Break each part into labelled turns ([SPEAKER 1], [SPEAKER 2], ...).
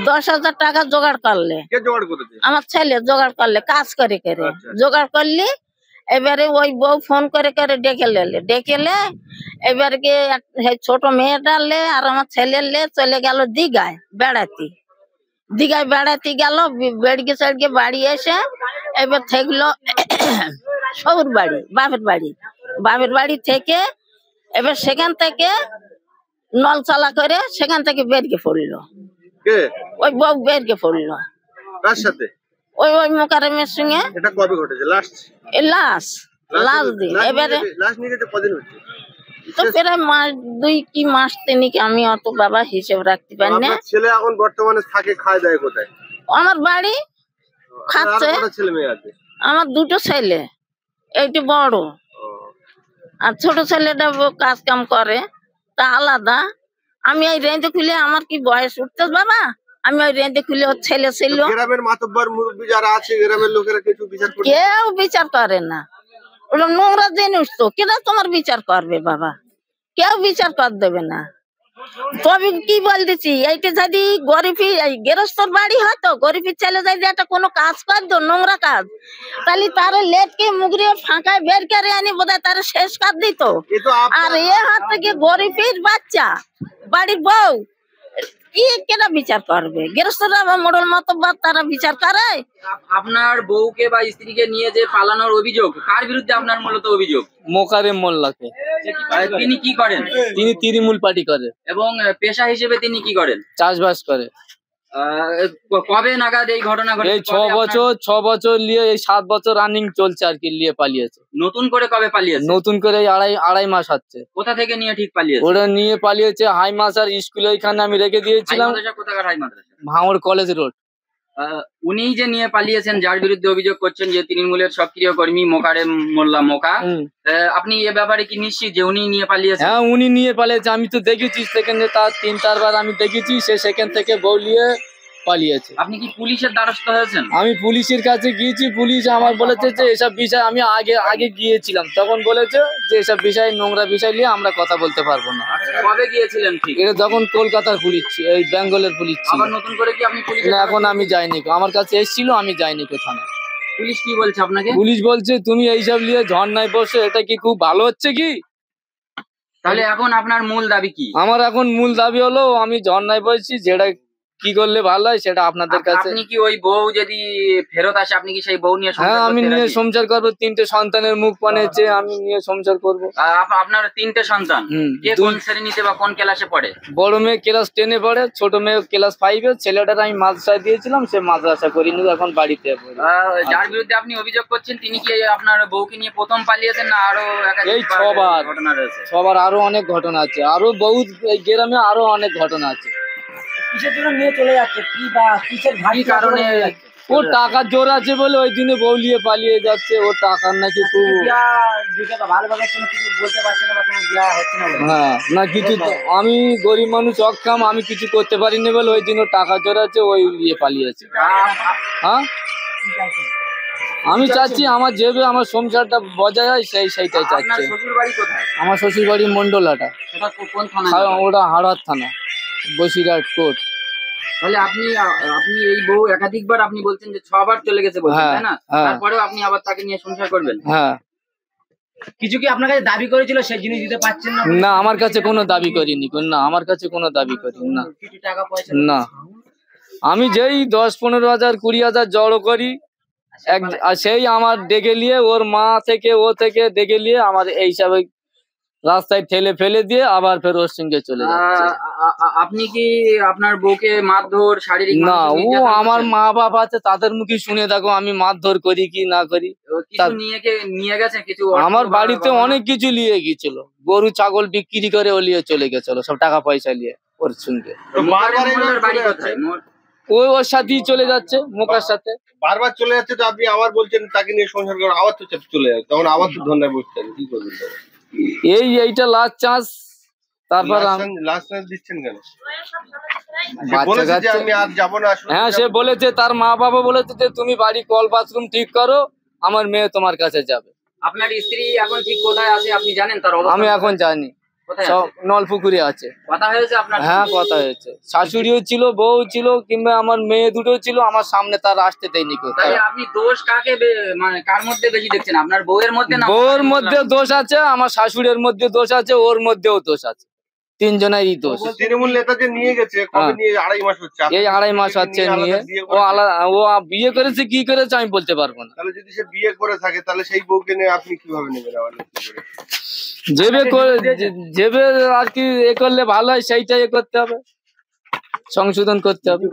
[SPEAKER 1] 10,000 টাকা জোগাড় করলে।
[SPEAKER 2] কে জোগাড় করেছে?
[SPEAKER 1] আমার ছেলে জোগাড় করলে, কাজ করে করে জোগাড় করলি। এবারে ওই বউ ফোন করে করে ডেকেলে এবারে কি ছোট মেয়েটা লে আর আমার ছেলে লে চলে গেল দীঘায় বেড়াতে। দীঘায় বেড়াতে গেল, বেড়গে সেড়গে বাড়ি এসে এবার থাকলো সবুর বাড়ি, বাপের বাড়ি থেকে এবার সেখান থেকে নল চালা করে সেখান থেকে বেরিয়ে পড়লো। ওই বউ বেরিয়ে পড়লো।
[SPEAKER 2] কার সাথে?
[SPEAKER 1] ওই মোকাররমের সঙ্গে।
[SPEAKER 2] এটা কবে ঘটেছে?
[SPEAKER 1] লাস্ট দিন। এবারে
[SPEAKER 2] লাস্ট নিয়ে যেতে কদিন হচ্ছে?
[SPEAKER 1] তো প্রায় মাস 2 কি মাস 3 আমি অত বাবা হিসেব রাখতে পারি না।
[SPEAKER 2] ছেলে এখন বর্তমানে থাকে, খায় দায় কোথায়?
[SPEAKER 1] আমার বাড়ি খাচ্ছে।
[SPEAKER 2] ছেলে মেয়ে আছে?
[SPEAKER 1] আমার 2টো ছেলে, এইটি বড় আর ছোট ছেলেটা কাজ কাম করে, তা আলাদা। আমি ওই রেঁধে খুলে, আমার কি বয়স উঠতে বাবা, আমি ওই রেঁধে খুলে ওর ছেলে ছিল।
[SPEAKER 2] গ্রামের মাতব্বর মুরব্বি যারা আছে, গ্রামের লোকেরা কিছু বিচার করে?
[SPEAKER 1] কেউ বিচার করে না। ওরা নোংরা জিনিস তো, কেনা তোমার বিচার করবে বাবা? কেউ বিচার কর দেবে না। তবে কি বলতেছি, এইটা যদি গরিবী গৃহস্থর বাড়ি হতো, গরিবের ছেলে যদি একটা কোনো কাজ করতো, নোংরা কাজ, তাহলে তার লেটকে মুগড়িয়ে ফাঁকায় বের করে আনি বোধহয় তার শেষ কাজ দিত। আর এ হাত থেকে গরিবের বাচ্চা বাড়ির বউ কি কেনা বিচার করবে? গৃহস্থরা বা মোড়ল মাতব্বর তারা বিচার করে।
[SPEAKER 3] আপনার বউকে বা স্ত্রীকে নিয়ে যে পালানোর অভিযোগ, কার বিরুদ্ধে আপনার মূলত অভিযোগ?
[SPEAKER 4] মোকাররম মোল্লাকে।
[SPEAKER 3] তিনি কি করেন?
[SPEAKER 4] তিনি তৃণমূল পার্টি করে।
[SPEAKER 3] এবং পেশা হিসেবে তিনি কি করেন?
[SPEAKER 4] চাষবাস করে।
[SPEAKER 3] কবে নাগাদ এই ঘটনা ঘটে?
[SPEAKER 4] এই 6 বছর নিয়ে, এই 7 বছর রানিং চলছে আর কি, নিয়ে পালিয়েছে।
[SPEAKER 3] নতুন করে কবে পালিয়েছে?
[SPEAKER 4] নতুন করে আড়াই মাস হচ্ছে।
[SPEAKER 3] কোথা থেকে নিয়ে ঠিক পালিয়েছে?
[SPEAKER 4] ওরা নিয়ে পালিয়েছে হাই মাসার স্কুলে, ওইখানে আমি রেখে দিয়েছিলাম।
[SPEAKER 3] কোথাকার হাই মাদ্রাসা?
[SPEAKER 4] ভাঙড় কলেজ রোড।
[SPEAKER 3] উনি যে নিয়ে পালিয়েছেন, যার বিরুদ্ধে অভিযোগ করছেন যে তৃণমূলের সক্রিয় কর্মী মোকাররম মোল্লা মোকা, আপনি এ ব্যাপারে কি নিশ্চিত যে উনি নিয়ে পালিয়েছেন?
[SPEAKER 4] হ্যাঁ, উনি নিয়ে পালিয়েছে। আমি তো দেখেছি সেখানে, তার 3-4 বার আমি দেখেছি সে সেখান থেকে বউ নিয়ে পালিয়েছে।
[SPEAKER 3] আপনি কি পুলিশের দ্বারস্থ হয়েছেন?
[SPEAKER 4] আমি পুলিশের কাছে গিয়েছি। পুলিশ আমার বলেছে যে এসব বিষয়, আমি আগে গিয়েছিলাম, তখন বলেছে যে এসব বিষয়, নোংরা বিষয় নিয়ে আমরা কথা বলতে পারবো না।
[SPEAKER 3] কবে গিয়েছিলেন ঠিক?
[SPEAKER 4] এটা যখন কলকাতার পুলিশ, এই বেঙ্গলের পুলিশ ছিল।
[SPEAKER 3] আবার নতুন করে কি আপনি পুলিশ?
[SPEAKER 4] না, এখন আমি যাইনি। আমার কাছে এসেছিল, আমি যাইনি কোথাও।
[SPEAKER 3] পুলিশ কি বলছে আপনাকে?
[SPEAKER 4] পুলিশ বলছে তুমি এইসব নিয়ে ঝর্ণায় বসে, এটা কি খুব ভালো হচ্ছে কি?
[SPEAKER 3] তাহলে এখন আপনার মূল দাবি কি?
[SPEAKER 4] আমার এখন মূল দাবি হলো, আমি ঝর্ণায় বসছি, যেটা কি করলে ভালো হয় সেটা আপনাদের কাছে।
[SPEAKER 3] আপনি কি ওই বউ যদি ফেরত আসে, আপনি কি সেই বউ নিয়ে?
[SPEAKER 4] হ্যাঁ, আমি নিয়ে সংসার করবো। 3টে সন্তানের মুখ পানেছে, আমি নিয়ে সংসার করবো।
[SPEAKER 3] আপনার 3টে সন্তান? কে কোন শ্রেণীতে বা কোন ক্লাসে পড়ে?
[SPEAKER 4] বড় মেয়ে ক্লাস 10-এ পড়ে, ছোট মেয়ে ক্লাস 5-এ। ছেলেটার আমি মাদ্রাসায় দিয়েছিলাম, সে মাদ্রাসা করিনি, এখন বাড়িতে।
[SPEAKER 3] যার বিরুদ্ধে আপনি অভিযোগ করছেন, তিনি কি আপনার বউকে নিয়ে প্রথম পালিয়েছেন না আরো?
[SPEAKER 4] এই 6 বার ঘটনা রয়েছে। 6 বার, আরো অনেক ঘটনা আছে, আরো বহুত এই গ্রামে আরো অনেক ঘটনা আছে।
[SPEAKER 5] কিসের জন্য নিয়ে চলে যাচ্ছে, কি বা কিসের ভারী কারণে?
[SPEAKER 4] ওর টাকার জোর আছে বলে ওই দিনে বউ নিয়ে পালিয়ে যাচ্ছে। ওর টাকার নাকি খুব
[SPEAKER 5] ভালোভাবে কিছু বলতে পারছে না বা কোনো দেওয়া হচ্ছে না।
[SPEAKER 4] হ্যাঁ, না কিছু। আমি গরিব মানুষ, অক্ষম, আমি কিছু করতে পারিনি বলে ওই দিন ওর টাকার জোর আছে, ওই নিয়ে পালিয়েছে। হ্যাঁ, আমি চাচ্ছি আমার যেভাবে আমার সংসারটা বজায় হয় সেইটাই চাচ্ছি। আমার শ্বশুর বাড়ি মন্ডলাটা, ওটা হাড়ার থানা, বসিরহাট কোর্ট।
[SPEAKER 3] তাহলে আপনি এই বউ একাধিকবার আপনি বলছেন যে 6 বার চলে গেছে বলছেন, তাই না? তারপরেও আপনি আবার তাকে নিয়ে সংসার করবেন?
[SPEAKER 4] হ্যাঁ।
[SPEAKER 5] কিছু কি আপনার কাছে দাবি করেছিল, সেই জিনিস দিতে পারছেন না?
[SPEAKER 4] না, আমার কাছে কোনো দাবি করিনি। না, আমার কাছে কোনো দাবি করিনি। না,
[SPEAKER 5] টাকা পয়সা
[SPEAKER 4] না। আমি যেই 10-15 হাজার 20 হাজার জড়ো করি, সেই আমার ডেকে নিয়ে, ওর মা থেকে ও থেকে ডেকে নিয়ে আমার এইসব রাস্তায় ঠেলে ফেলে দিয়ে আবার ফের ওর সঙ্গে চলে যাচ্ছে।
[SPEAKER 3] আপনি কি আপনার বউকে মারধর, শারীরিক?
[SPEAKER 4] না, ও আমার মা বাবা আছে, তাদের মুখে শুনে দেখো আমি মারধর করি কি না করি।
[SPEAKER 3] নিয়ে গেছে কিছু?
[SPEAKER 4] আমার বাড়িতে অনেক কিছু নিয়ে গিয়েছিল, গরু ছাগল বিক্রি করে ও নিয়ে চলে গেছিল, সব টাকা পয়সা নিয়ে ওর সঙ্গে। ওর সাথেই চলে যাচ্ছে, মোকার সাথে
[SPEAKER 2] বারবার চলে যাচ্ছে। তো আপনি আবার বলছেন তাকে নিয়ে সংসার করেন, আবার তো চলে যাচ্ছে, তখন আবার তো ধন্যায় বসছেন, কি করবেন?
[SPEAKER 4] এইটা লাস্ট চান্স। তারপর
[SPEAKER 2] লাস্ট চান্স দিচ্ছেন কেন?
[SPEAKER 4] আমি আর যাবো না। হ্যাঁ, সে বলেছে, তার মা বাবা বলেছে যে তুমি বাড়ি কল বাথরুম ঠিক করো, আমার মেয়ে তোমার কাছে যাবে।
[SPEAKER 3] আপনার স্ত্রী এখন ঠিক কোথায় আছে আপনি জানেন? তার অবস্থা
[SPEAKER 4] আমি এখন জানি।
[SPEAKER 3] কোথায়
[SPEAKER 4] সব
[SPEAKER 3] আছে?
[SPEAKER 4] নলপুকুরে আছে।
[SPEAKER 3] কথা হয়েছে আপনার?
[SPEAKER 4] হ্যাঁ কথা হয়েছে, শাশুড়িও ছিল, বউ ছিল, কিংবা আমার মেয়ে দুটো ছিল, আমার সামনে তার আসতে দেয়নি কেউ।
[SPEAKER 3] তাহলে আপনি দোষ কাকে মানে কার মধ্যে বেশি দেখছেন, আপনার বউয়ের মধ্যে না
[SPEAKER 4] বউর মধ্যে দোষ আছে, আমার শাশুড়ির মধ্যে দোষ আছে, ওর মধ্যেও দোষ আছে, তিনজনেরই দোষ।
[SPEAKER 2] তৃণমূল নেতা যে নিয়ে গেছে কবে নিয়ে? 2.5 মাস হচ্ছে।
[SPEAKER 4] এই 2.5 মাস হচ্ছে নিয়ে। ও বিয়ে করেছে, কি করেছে আমি বলতে পারবো না।
[SPEAKER 2] তাহলে যদি সে বিয়ে করে থাকে তাহলে সেই বউকে নিয়ে আপনি কিভাবে নেবেন আবার?
[SPEAKER 4] যেবে আর কি এ করলে ভালো হয় সেইটাই এ করতে হবে, সংশোধন করতে হবে।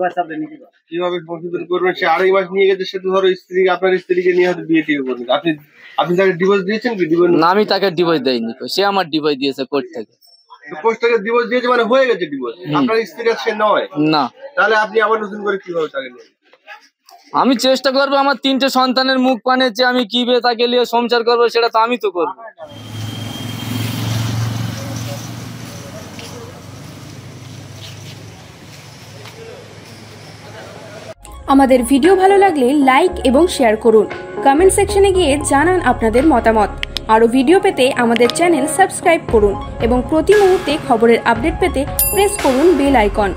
[SPEAKER 2] কিভাবে সংশোধন করবেন? সে 2.5 মাস নিয়ে গেছে, সে তো ধরো স্ত্রী, আপনার স্ত্রীকে নিয়ে হয়তো বিয়ে টিয়ে করবেন। আপনি তাকে ডিভোর্স দিয়েছেন কি? দিবেন
[SPEAKER 4] না, আমি তাকে ডিভোর্স দেয়নি, সে আমার ডিভোর্স দিয়েছে কোর্ট থেকে।
[SPEAKER 2] কোর্ট থেকে ডিভোর্স দিয়েছে মানে হয়ে গেছে ডিভোর্স, আপনার স্ত্রী আর সে নয়।
[SPEAKER 4] না,
[SPEAKER 2] তাহলে আপনি আবার নতুন করে কিভাবে তাকে নেবেন?
[SPEAKER 4] আমি চেষ্টা করবো, আমার 3টে সন্তানের মুখ পানে যে আমি কিভাবে তাকে নিয়ে সংসার করবো, সেটা তো আমি তো করবো।
[SPEAKER 6] আমাদের ভিডিও ভালো লাগলে লাইক এবং শেয়ার করুন। কমেন্ট সেকশনে গিয়ে জানান আপনাদের মতামত। আরও ভিডিও পেতে আমাদের চ্যানেল সাবস্ক্রাইব করুন এবং প্রতি মুহূর্তে খবরের আপডেট পেতে প্রেস করুন বেল আইকন।